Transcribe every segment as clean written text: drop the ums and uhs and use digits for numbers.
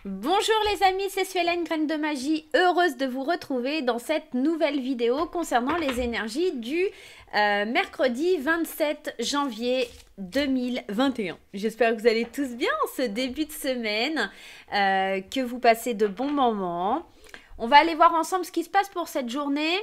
Bonjour les amis, c'est Suelaine, Graine de Magie, heureuse de vous retrouver dans cette nouvelle vidéo concernant les énergies du mercredi 27 janvier 2021. J'espère que vous allez tous bien en ce début de semaine, que vous passez de bons moments. On va aller voir ensemble ce qui se passe pour cette journée.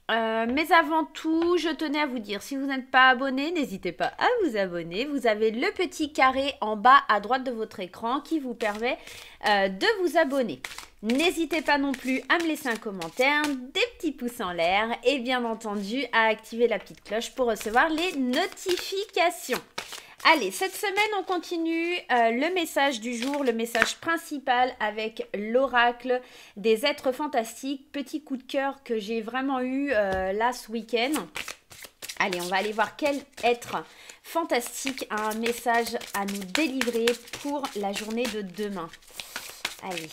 Mais avant tout, je tenais à vous dire, si vous n'êtes pas abonné, n'hésitez pas à vous abonner. Vous avez le petit carré en bas à droite de votre écran qui vous permet de vous abonner. N'hésitez pas non plus à me laisser un commentaire, des petits pouces en l'air et bien entendu à activer la petite cloche pour recevoir les notifications. Allez, cette semaine, on continue le message du jour, le message principal avec l'oracle des êtres fantastiques. Petit coup de cœur que j'ai vraiment eu là ce week-end. Allez, on va aller voir quel être fantastique a un message à nous délivrer pour la journée de demain. Allez,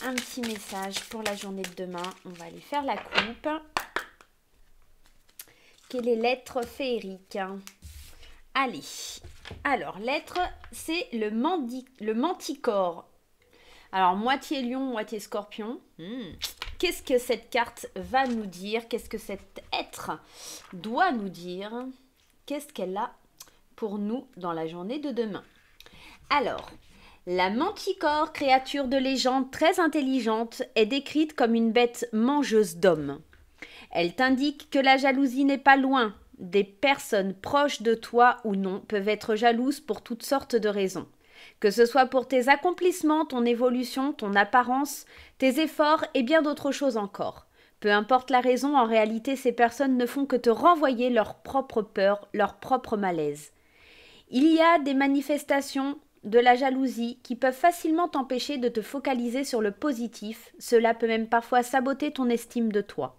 un petit message pour la journée de demain. On va aller faire la coupe. Quel est l'être féerique ? Allez, alors l'être, c'est le manticore. Alors, moitié lion, moitié scorpion. Qu'est-ce que cette carte va nous dire? Qu'est-ce que cet être doit nous dire? Qu'est-ce qu'elle a pour nous dans la journée de demain? Alors, la manticore, créature de légende très intelligente, est décrite comme une bête mangeuse d'hommes. Elle t'indique que la jalousie n'est pas loin. Des personnes proches de toi ou non peuvent être jalouses pour toutes sortes de raisons. Que ce soit pour tes accomplissements, ton évolution, ton apparence, tes efforts et bien d'autres choses encore. Peu importe la raison, en réalité, ces personnes ne font que te renvoyer leur propre peur, leur propre malaise. Il y a des manifestations de la jalousie qui peuvent facilement t'empêcher de te focaliser sur le positif. Cela peut même parfois saboter ton estime de toi.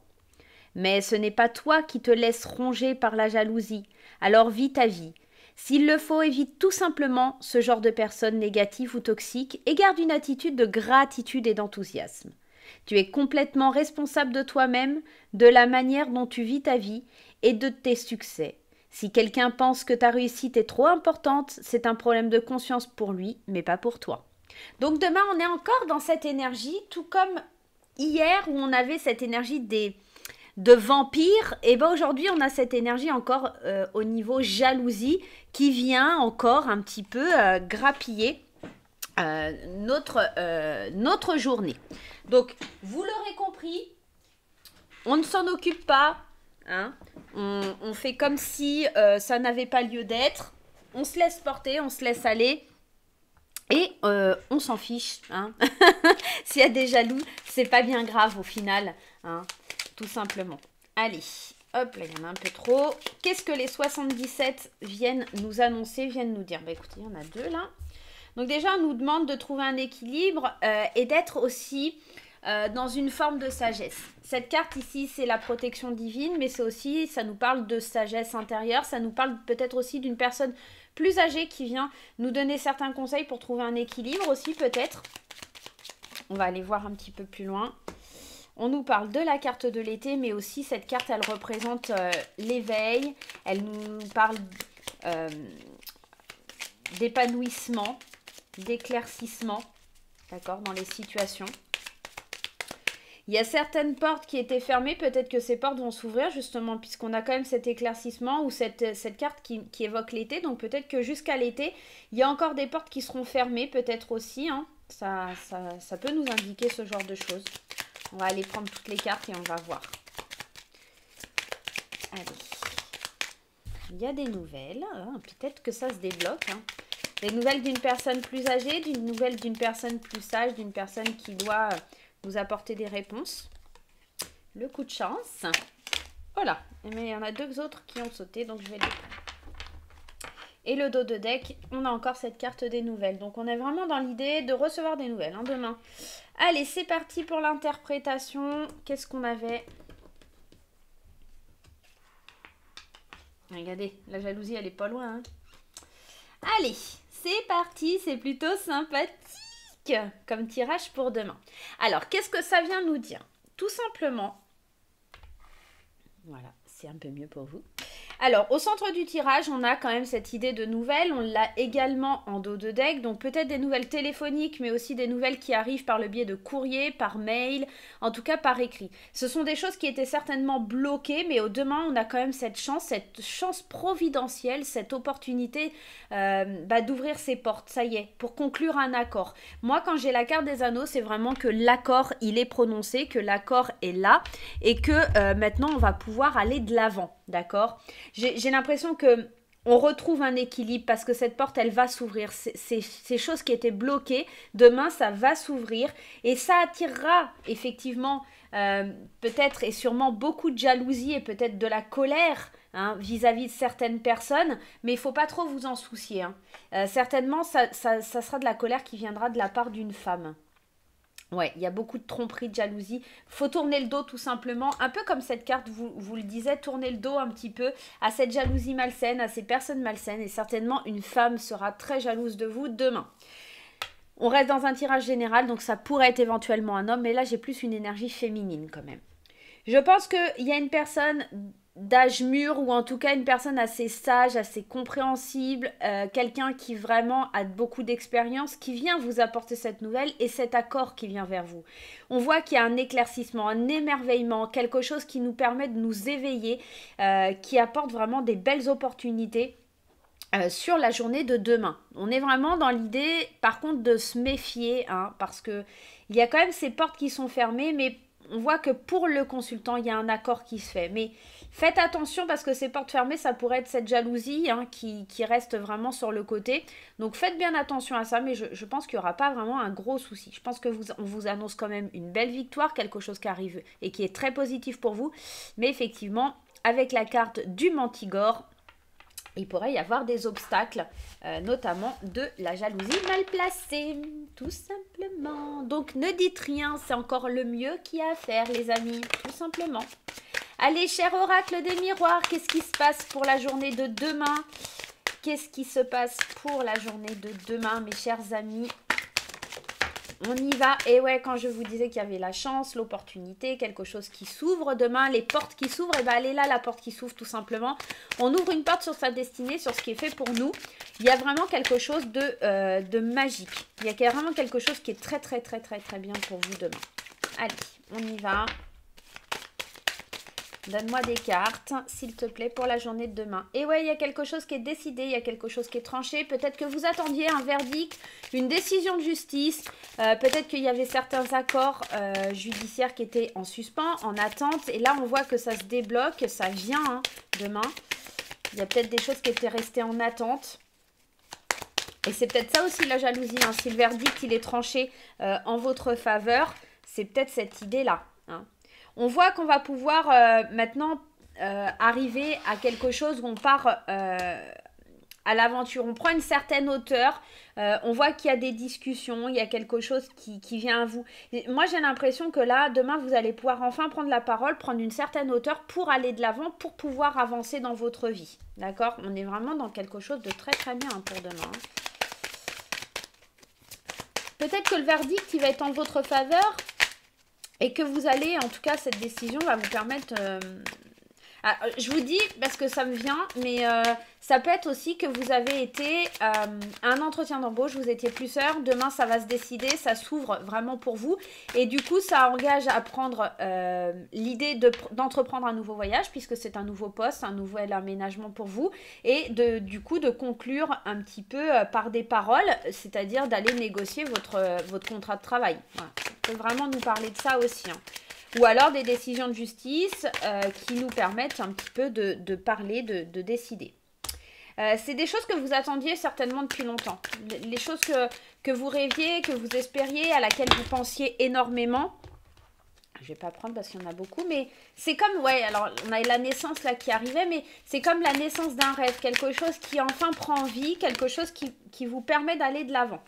Mais ce n'est pas toi qui te laisses ronger par la jalousie, alors vis ta vie. S'il le faut, évite tout simplement ce genre de personnes négatives ou toxiques et garde une attitude de gratitude et d'enthousiasme. Tu es complètement responsable de toi-même, de la manière dont tu vis ta vie et de tes succès. Si quelqu'un pense que ta réussite est trop importante, c'est un problème de conscience pour lui, mais pas pour toi. Donc demain, on est encore dans cette énergie, tout comme hier où on avait cette énergie de vampire, et ben aujourd'hui on a cette énergie encore au niveau jalousie qui vient encore un petit peu grappiller notre journée. Donc vous l'aurez compris, on ne s'en occupe pas, hein, on fait comme si ça n'avait pas lieu d'être, on se laisse porter, on se laisse aller. Et on s'en fiche, hein. S'il y a des jaloux, c'est pas bien grave au final, hein, tout simplement. Allez, hop, là il y en a un peu trop. Qu'est-ce que les 77 viennent nous annoncer, viennent nous dire? Bah écoutez, il y en a deux là. Donc déjà, on nous demande de trouver un équilibre et d'être aussi dans une forme de sagesse. Cette carte ici, c'est la protection divine, mais c'est aussi, ça nous parle de sagesse intérieure, ça nous parle peut-être aussi d'une personne plus âgée qui vient nous donner certains conseils pour trouver un équilibre aussi peut-être. On va aller voir un petit peu plus loin. On nous parle de la carte de l'été, mais aussi cette carte, elle représente l'éveil. Elle nous parle d'épanouissement, d'éclaircissement, d'accord, dans les situations. Il y a certaines portes qui étaient fermées, peut-être que ces portes vont s'ouvrir justement puisqu'on a quand même cet éclaircissement ou cette carte qui évoque l'été. Donc peut-être que jusqu'à l'été, il y a encore des portes qui seront fermées, peut-être aussi, hein. Ça peut nous indiquer ce genre de choses. On va aller prendre toutes les cartes et on va voir. Allez. Il y a des nouvelles. Hein, peut-être que ça se débloque. Hein. Des nouvelles d'une personne plus âgée, d'une nouvelle d'une personne plus sage, d'une personne qui doit nous apporter des réponses. Le coup de chance. Voilà. Mais il y en a deux autres qui ont sauté, donc je vais les prendre. Et le dos de deck, on a encore cette carte des nouvelles. Donc on est vraiment dans l'idée de recevoir des nouvelles hein, demain. Allez, c'est parti pour l'interprétation. Qu'est-ce qu'on avait? Regardez, la jalousie, elle est pas loin. Hein. Allez, c'est parti. C'est plutôt sympathique comme tirage pour demain. Alors, qu'est-ce que ça vient nous dire? Tout simplement, voilà, c'est un peu mieux pour vous. Alors, au centre du tirage, on a quand même cette idée de nouvelles. On l'a également en dos de deck. Donc, peut-être des nouvelles téléphoniques, mais aussi des nouvelles qui arrivent par le biais de courrier, par mail, en tout cas par écrit. Ce sont des choses qui étaient certainement bloquées, mais au demain, on a quand même cette chance providentielle, cette opportunité d'ouvrir ses portes. Ça y est, pour conclure un accord. Moi, quand j'ai la carte des anneaux, c'est vraiment que l'accord, il est prononcé, que l'accord est là et que maintenant, on va pouvoir aller de l'avant. D'accord? J'ai l'impression que on retrouve un équilibre parce que cette porte, elle va s'ouvrir. Ces choses qui étaient bloquées, demain, ça va s'ouvrir et ça attirera effectivement peut-être et sûrement beaucoup de jalousie et peut-être de la colère vis-à-vis de certaines personnes, mais il ne faut pas trop vous en soucier. Certainement, ça sera de la colère qui viendra de la part d'une femme. Ouais, il y a beaucoup de tromperie, de jalousie. Faut tourner le dos tout simplement. Un peu comme cette carte vous le disait, tournez le dos un petit peu à cette jalousie malsaine, à ces personnes malsaines. Et certainement, une femme sera très jalouse de vous demain. On reste dans un tirage général, donc ça pourrait être éventuellement un homme. Mais là, j'ai plus une énergie féminine quand même. Je pense qu'il y a une personne d'âge mûr ou en tout cas une personne assez sage, assez compréhensible, quelqu'un qui vraiment a beaucoup d'expérience, qui vient vous apporter cette nouvelle et cet accord qui vient vers vous. On voit qu'il y a un éclaircissement, un émerveillement, quelque chose qui nous permet de nous éveiller, qui apporte vraiment des belles opportunités. Sur la journée de demain. On est vraiment dans l'idée, par contre, de se méfier, parce que il y a quand même ces portes qui sont fermées, mais on voit que pour le consultant, il y a un accord qui se fait. Mais faites attention parce que ces portes fermées, ça pourrait être cette jalousie qui reste vraiment sur le côté. Donc faites bien attention à ça, mais je pense qu'il n'y aura pas vraiment un gros souci. Je pense que on vous annonce quand même une belle victoire, quelque chose qui arrive et qui est très positif pour vous. Mais effectivement, avec la carte du Mantigore, il pourrait y avoir des obstacles, notamment de la jalousie mal placée, tout simplement. Donc ne dites rien, c'est encore le mieux qu'il y a à faire, les amis, tout simplement. Allez, cher oracle des miroirs, qu'est-ce qui se passe pour la journée de demain? Qu'est-ce qui se passe pour la journée de demain, mes chers amis? On y va. Et ouais, quand je vous disais qu'il y avait la chance, l'opportunité, quelque chose qui s'ouvre demain, les portes qui s'ouvrent, et bien elle est là, la porte qui s'ouvre tout simplement. On ouvre une porte sur sa destinée, sur ce qui est fait pour nous. Il y a vraiment quelque chose de magique. Il y a vraiment quelque chose qui est très bien pour vous demain. Allez, on y va. Donne-moi des cartes, s'il te plaît, pour la journée de demain. Et ouais, il y a quelque chose qui est décidé, il y a quelque chose qui est tranché. Peut-être que vous attendiez un verdict, une décision de justice. Peut-être qu'il y avait certains accords judiciaires qui étaient en suspens, en attente. Et là, on voit que ça se débloque, ça vient demain. Il y a peut-être des choses qui étaient restées en attente. Et c'est peut-être ça aussi la jalousie. Si le verdict, il est tranché en votre faveur, c'est peut-être cette idée-là. On voit qu'on va pouvoir maintenant arriver à quelque chose où on part à l'aventure. On prend une certaine hauteur, on voit qu'il y a des discussions, il y a quelque chose qui vient à vous. Et moi, j'ai l'impression que là, demain, vous allez pouvoir enfin prendre la parole, prendre une certaine hauteur pour aller de l'avant, pour pouvoir avancer dans votre vie. D'accord? On est vraiment dans quelque chose de très bien pour demain. Peut-être que le verdict, il va être en votre faveur. Et que vous allez, en tout cas, cette décision va vous permettre... je vous dis, parce que ça me vient, mais ça peut être aussi que vous avez été à un entretien d'embauche, vous étiez plusieurs, demain ça va se décider, ça s'ouvre vraiment pour vous. Et du coup, ça engage à prendre l'idée d'entreprendre un nouveau voyage, puisque c'est un nouveau poste, un nouvel aménagement pour vous. Et du coup, de conclure un petit peu par des paroles, c'est-à-dire d'aller négocier votre contrat de travail. Voilà. On peut vraiment nous parler de ça aussi. Ou alors des décisions de justice qui nous permettent un petit peu de parler, de décider. C'est des choses que vous attendiez certainement depuis longtemps. Les choses que vous rêviez, que vous espériez, à laquelle vous pensiez énormément. Je ne vais pas prendre parce qu'il y en a beaucoup, mais c'est comme, ouais, alors on a la naissance là qui arrivait, mais c'est comme la naissance d'un rêve, quelque chose qui enfin prend vie, quelque chose qui vous permet d'aller de l'avant.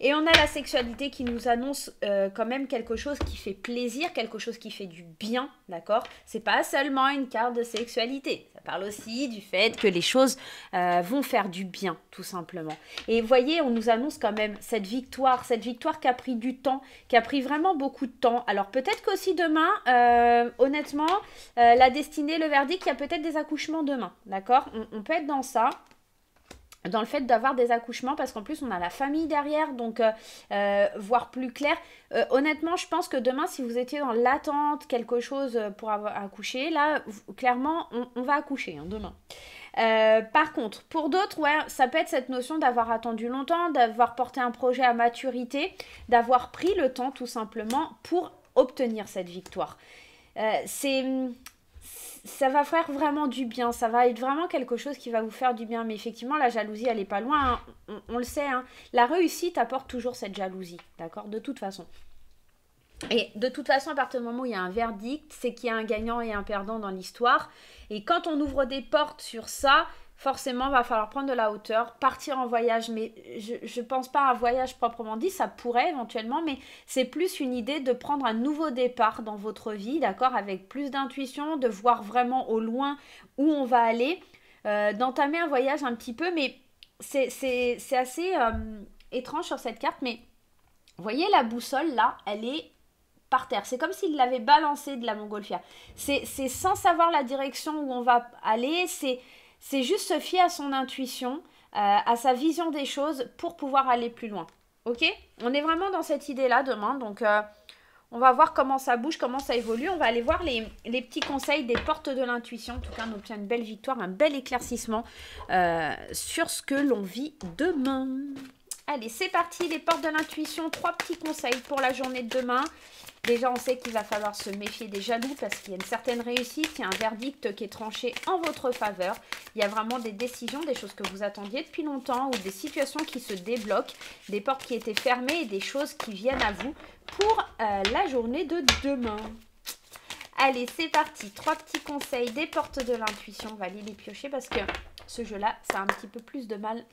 Et on a la sexualité qui nous annonce quand même quelque chose qui fait plaisir, quelque chose qui fait du bien, d'accord? C'est pas seulement une carte de sexualité. Ça parle aussi du fait que les choses vont faire du bien, tout simplement. Et vous voyez, on nous annonce quand même cette victoire qui a pris du temps, qui a pris vraiment beaucoup de temps. Alors peut-être qu'aussi demain, honnêtement, la destinée, le verdict, il y a peut-être des accouchements demain, d'accord? On peut être dans ça. Dans le fait d'avoir des accouchements, parce qu'en plus on a la famille derrière, donc voir plus clair. Honnêtement, je pense que demain, si vous étiez dans l'attente, quelque chose pour avoir accouché, là, clairement, on va accoucher hein, demain. Par contre, pour d'autres, ouais, ça peut être cette notion d'avoir attendu longtemps, d'avoir porté un projet à maturité, d'avoir pris le temps tout simplement pour obtenir cette victoire. Ça va faire vraiment du bien, ça va être vraiment quelque chose qui va vous faire du bien. Mais effectivement, la jalousie, elle n'est pas loin, hein. On le sait. Hein. La réussite apporte toujours cette jalousie, d'accord? De toute façon. Et de toute façon, à partir du moment où il y a un verdict, c'est qu'il y a un gagnant et un perdant dans l'histoire. Et quand on ouvre des portes sur ça, forcément, il va falloir prendre de la hauteur, partir en voyage. Mais je ne pense pas à un voyage proprement dit, ça pourrait éventuellement, mais c'est plus une idée de prendre un nouveau départ dans votre vie, d'accord, avec plus d'intuition, de voir vraiment au loin où on va aller, d'entamer un voyage un petit peu, mais c'est assez étrange sur cette carte. Mais vous voyez la boussole là, elle est par terre. C'est comme s'il l'avait balancée de la montgolfière. C'est sans savoir la direction où on va aller, c'est juste se fier à son intuition, à sa vision des choses pour pouvoir aller plus loin. Ok? On est vraiment dans cette idée-là demain. Donc, on va voir comment ça bouge, comment ça évolue. On va aller voir les petits conseils des portes de l'intuition. En tout cas, on obtient une belle victoire, un bel éclaircissement sur ce que l'on vit demain. Allez, c'est parti, les portes de l'intuition. 3 petits conseils pour la journée de demain. Déjà, on sait qu'il va falloir se méfier des jaloux parce qu'il y a une certaine réussite, il y a un verdict qui est tranché en votre faveur. Il y a vraiment des décisions, des choses que vous attendiez depuis longtemps ou des situations qui se débloquent, des portes qui étaient fermées et des choses qui viennent à vous pour la journée de demain. Allez, c'est parti. 3 petits conseils des portes de l'intuition. On va aller les piocher parce que ce jeu-là, ça a un petit peu plus de mal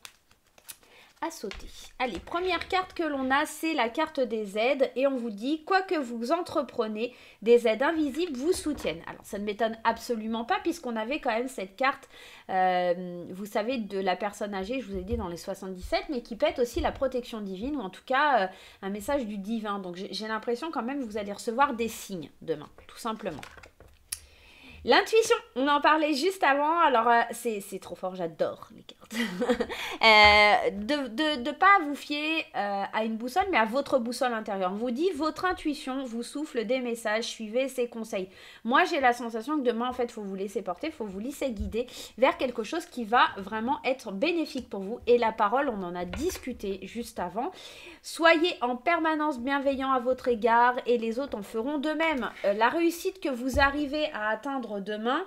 à sauter. Allez, première carte que l'on a, c'est la carte des aides et on vous dit, quoi que vous entreprenez, des aides invisibles vous soutiennent. Alors, ça ne m'étonne absolument pas puisqu'on avait quand même cette carte, vous savez, de la personne âgée, je vous ai dit dans les 77, mais qui peut être aussi la protection divine ou en tout cas un message du divin. Donc, j'ai l'impression quand même que vous allez recevoir des signes demain, tout simplement. L'intuition, on en parlait juste avant, alors c'est trop fort, j'adore les cartes. de pas vous fier à une boussole, mais à votre boussole intérieure. On vous dit, votre intuition vous souffle des messages, suivez ses conseils. Moi, j'ai la sensation que demain, en fait, il faut vous laisser porter, il faut vous laisser guider vers quelque chose qui va vraiment être bénéfique pour vous. Et la parole, on en a discuté juste avant. Soyez en permanence bienveillant à votre égard et les autres en feront de même. La réussite que vous arrivez à atteindre demain,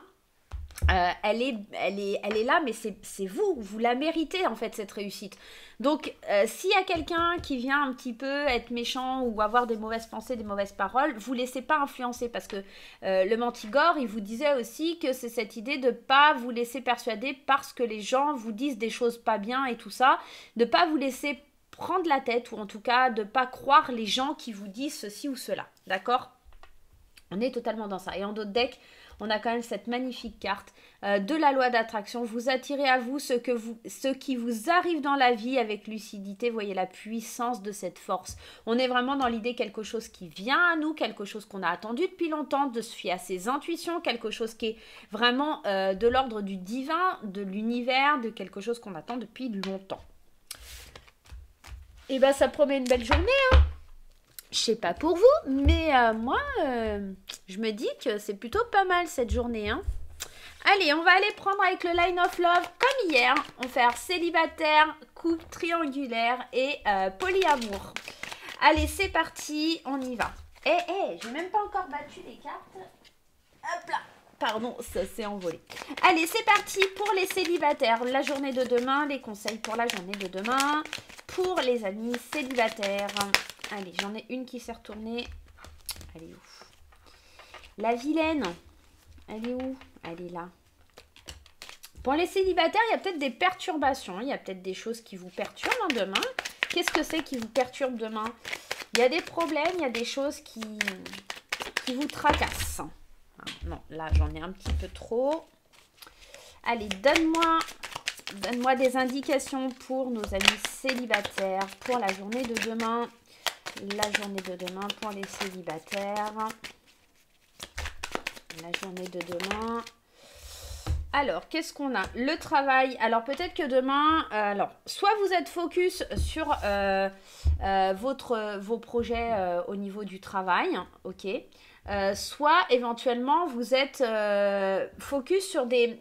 elle est là, mais c'est vous la méritez en fait cette réussite. Donc s'il y a quelqu'un qui vient un petit peu être méchant ou avoir des mauvaises pensées, des mauvaises paroles, vous laissez pas influencer parce que le Mantigore, il vous disait aussi que c'est cette idée de pas vous laisser persuader parce que les gens vous disent des choses pas bien et tout ça, de pas vous laisser prendre la tête ou en tout cas de pas croire les gens qui vous disent ceci ou cela, d'accord? On est totalement dans ça. Et en d'autres decks, on a quand même cette magnifique carte de la loi d'attraction. Vous attirez à vous ce qui vous arrive dans la vie avec lucidité. Vous voyez la puissance de cette force. On est vraiment dans l'idée quelque chose qui vient à nous, quelque chose qu'on a attendu depuis longtemps, de se fier à ses intuitions, quelque chose qui est vraiment de l'ordre du divin, de l'univers, de quelque chose qu'on attend depuis longtemps. Et bien, ça promet une belle journée, hein. Je sais pas pour vous, mais moi, je me dis que c'est plutôt pas mal cette journée, hein. Allez, on va aller prendre avec le Line of Love, comme hier. On va faire célibataire, couple triangulaire et polyamour. Allez, c'est parti, on y va. J'ai même pas encore battu les cartes. Hop là. Pardon, ça s'est envolé. Allez, c'est parti pour les célibataires. La journée de demain, les conseils pour la journée de demain. Pour les amis célibataires. Allez, j'en ai une qui s'est retournée. Elle est où? La vilaine. Elle est où? Elle est là. Pour les célibataires, il y a peut-être des perturbations. Il y a peut-être des choses qui vous perturbent demain. Qu'est-ce que c'est qui vous perturbe demain? Il y a des problèmes, il y a des choses qui vous tracassent. Ah, non, là, j'en ai un petit peu trop. Allez, donne-moi des indications pour nos amis célibataires pour la journée de demain. La journée de demain pour les célibataires. La journée de demain. Alors, qu'est-ce qu'on a? Le travail. Alors, peut-être que demain, soit vous êtes focus sur vos projets au niveau du travail, ok. Soit, éventuellement, vous êtes focus sur des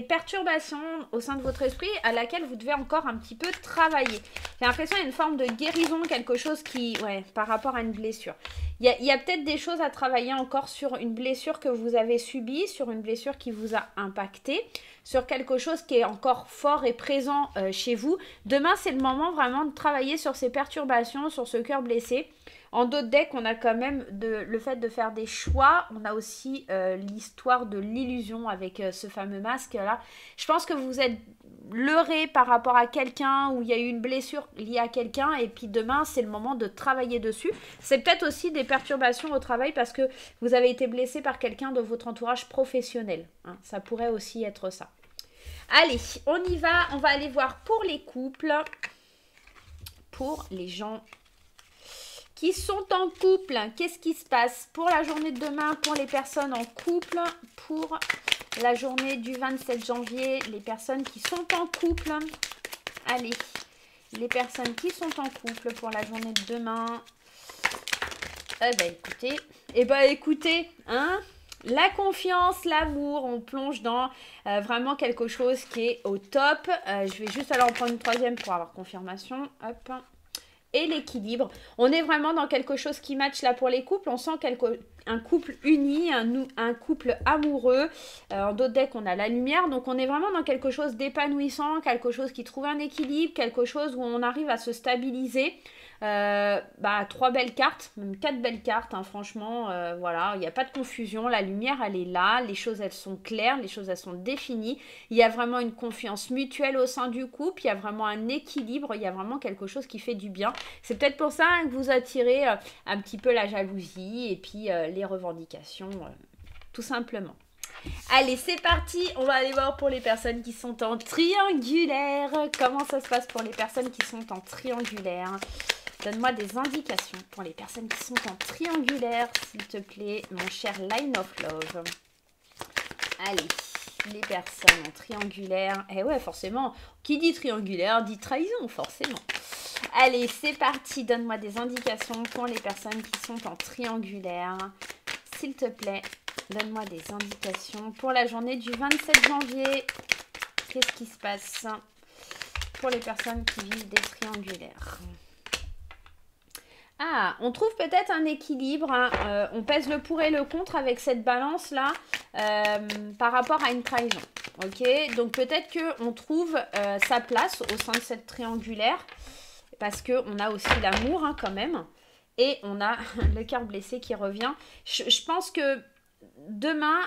perturbations au sein de votre esprit à laquelle vous devez encore un petit peu travailler. J'ai l'impression qu'il y a une forme de guérison, quelque chose qui, ouais, par rapport à une blessure. Il y a peut-être des choses à travailler encore sur une blessure que vous avez subie, sur une blessure qui vous a impacté, sur quelque chose qui est encore fort et présent chez vous. Demain, c'est le moment vraiment de travailler sur ces perturbations, sur ce cœur blessé. En d'autres decks, on a quand même le fait de faire des choix. On a aussi l'histoire de l'illusion avec ce fameux masque-là. Je pense que vous êtes leurré par rapport à quelqu'un où il y a eu une blessure liée à quelqu'un. Et puis demain, c'est le moment de travailler dessus. C'est peut-être aussi des perturbations au travail parce que vous avez été blessé par quelqu'un de votre entourage professionnel. Hein, ça pourrait aussi être ça. Allez, on y va. On va aller voir pour les couples. Pour les gens qui sont en couple, qu'est-ce qui se passe pour la journée de demain, pour les personnes en couple, pour la journée du 27 janvier, les personnes qui sont en couple. Allez, les personnes qui sont en couple pour la journée de demain. Écoutez, hein, la confiance, l'amour, on plonge dans vraiment quelque chose qui est au top. Je vais juste aller en prendre une troisième pour avoir confirmation. Hop. Et l'équilibre. On est vraiment dans quelque chose qui match là pour les couples. On sent un couple uni, un couple amoureux. En d'autres decks, on a la lumière. Donc, on est vraiment dans quelque chose d'épanouissant, quelque chose qui trouve un équilibre, quelque chose où on arrive à se stabiliser. 3 belles cartes, même 4 belles cartes, hein, franchement, voilà, il n'y a pas de confusion, la lumière elle est là, les choses elles sont claires, les choses elles sont définies, il y a vraiment une confiance mutuelle au sein du couple, il y a vraiment un équilibre, il y a vraiment quelque chose qui fait du bien. C'est peut-être pour ça que vous attirez un petit peu la jalousie et puis les revendications, tout simplement. Allez, c'est parti, on va aller voir pour les personnes qui sont en triangulaire. Comment ça se passe pour les personnes qui sont en triangulaire? Donne-moi des indications pour les personnes qui sont en triangulaire, s'il te plaît, mon cher Line of Love. Allez, les personnes en triangulaire. Eh ouais, forcément, qui dit triangulaire dit trahison, forcément. Allez, c'est parti, donne-moi des indications pour les personnes qui sont en triangulaire. S'il te plaît, donne-moi des indications pour la journée du 27 janvier. Qu'est-ce qui se passe pour les personnes qui vivent des triangulaires? Ah, on trouve peut-être un équilibre, hein. On pèse le pour et le contre avec cette balance-là par rapport à une trahison. Ok, donc peut-être qu'on trouve sa place au sein de cette triangulaire parce qu'on a aussi l'amour hein, quand même et on a le cœur blessé qui revient. Je pense que demain,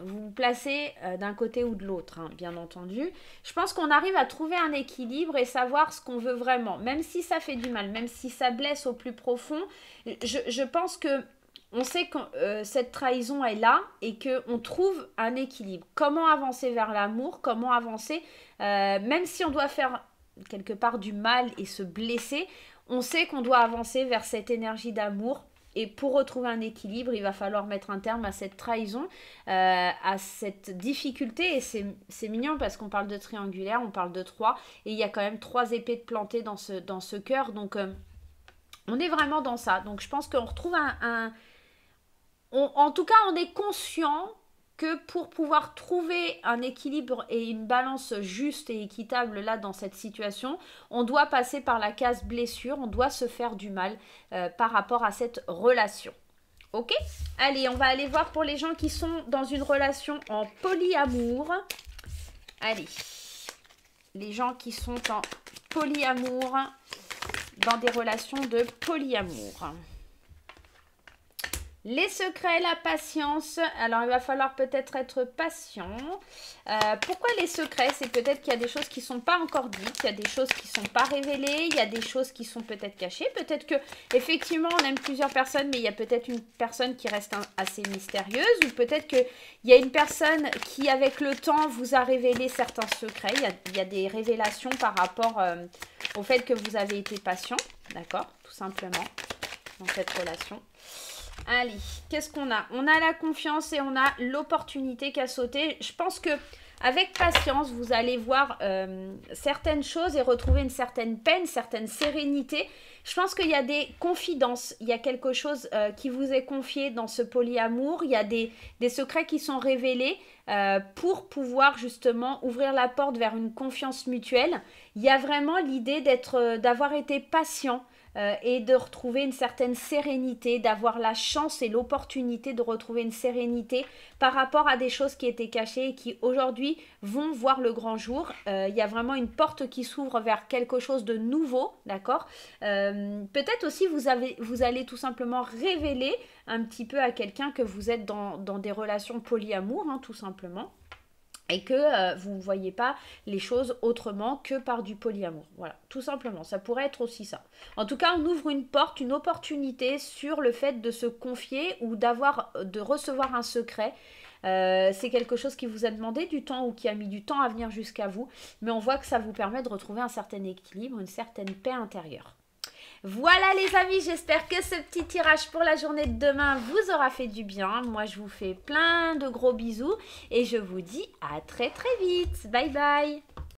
vous vous placez d'un côté ou de l'autre, hein, bien entendu. Je pense qu'on arrive à trouver un équilibre et savoir ce qu'on veut vraiment. Même si ça fait du mal, même si ça blesse au plus profond, je pense que on sait que cette trahison est là et qu'on trouve un équilibre. Comment avancer vers l'amour? Comment avancer même si on doit faire quelque part du mal et se blesser, on sait qu'on doit avancer vers cette énergie d'amour. Et pour retrouver un équilibre, il va falloir mettre un terme à cette trahison, à cette difficulté. Et c'est mignon parce qu'on parle de triangulaire, on parle de 3. Et il y a quand même 3 épées de plantées dans ce cœur. Donc, on est vraiment dans ça. Donc, je pense qu'on retrouve en tout cas, on est conscient que pour pouvoir trouver un équilibre et une balance juste et équitable là dans cette situation, on doit passer par la case blessure, on doit se faire du mal par rapport à cette relation. Ok? Allez, on va aller voir pour les gens qui sont dans une relation en polyamour. Allez, les gens qui sont en polyamour, dans des relations de polyamour. Les secrets, la patience. Alors, il va falloir peut-être être patient. Pourquoi les secrets? C'est peut-être qu'il y a des choses qui ne sont pas encore dites, il y a des choses qui ne sont pas révélées, il y a des choses qui sont peut-être cachées. Peut-être que effectivement on aime plusieurs personnes, mais il y a peut-être une personne qui reste assez mystérieuse. Ou peut-être qu'il y a une personne qui, avec le temps, vous a révélé certains secrets. Il y a des révélations par rapport au fait que vous avez été patient. D'accord? Tout simplement, dans cette relation. Allez, qu'est-ce qu'on a? On a la confiance et on a l'opportunité qui a sauté. Je pense que avec patience, vous allez voir certaines choses et retrouver une certaine paix, une certaine sérénité. Je pense qu'il y a des confidences, il y a quelque chose qui vous est confié dans ce polyamour. Il y a des secrets qui sont révélés pour pouvoir justement ouvrir la porte vers une confiance mutuelle. Il y a vraiment l'idée d'avoir été patient. Et de retrouver une certaine sérénité, d'avoir la chance et l'opportunité de retrouver une sérénité par rapport à des choses qui étaient cachées et qui aujourd'hui vont voir le grand jour. Il y a vraiment une porte qui s'ouvre vers quelque chose de nouveau, d'accord? Peut-être aussi vous allez tout simplement révéler un petit peu à quelqu'un que vous êtes dans des relations polyamour, hein, tout simplement. Et que vous ne voyez pas les choses autrement que par du polyamour. Voilà, tout simplement, ça pourrait être aussi ça. En tout cas, on ouvre une porte, une opportunité sur le fait de se confier ou de recevoir un secret. C'est quelque chose qui vous a demandé du temps ou qui a mis du temps à venir jusqu'à vous. Mais on voit que ça vous permet de retrouver un certain équilibre, une certaine paix intérieure. Voilà les amis, j'espère que ce petit tirage pour la journée de demain vous aura fait du bien. Moi, je vous fais plein de gros bisous et je vous dis à très très vite. Bye bye.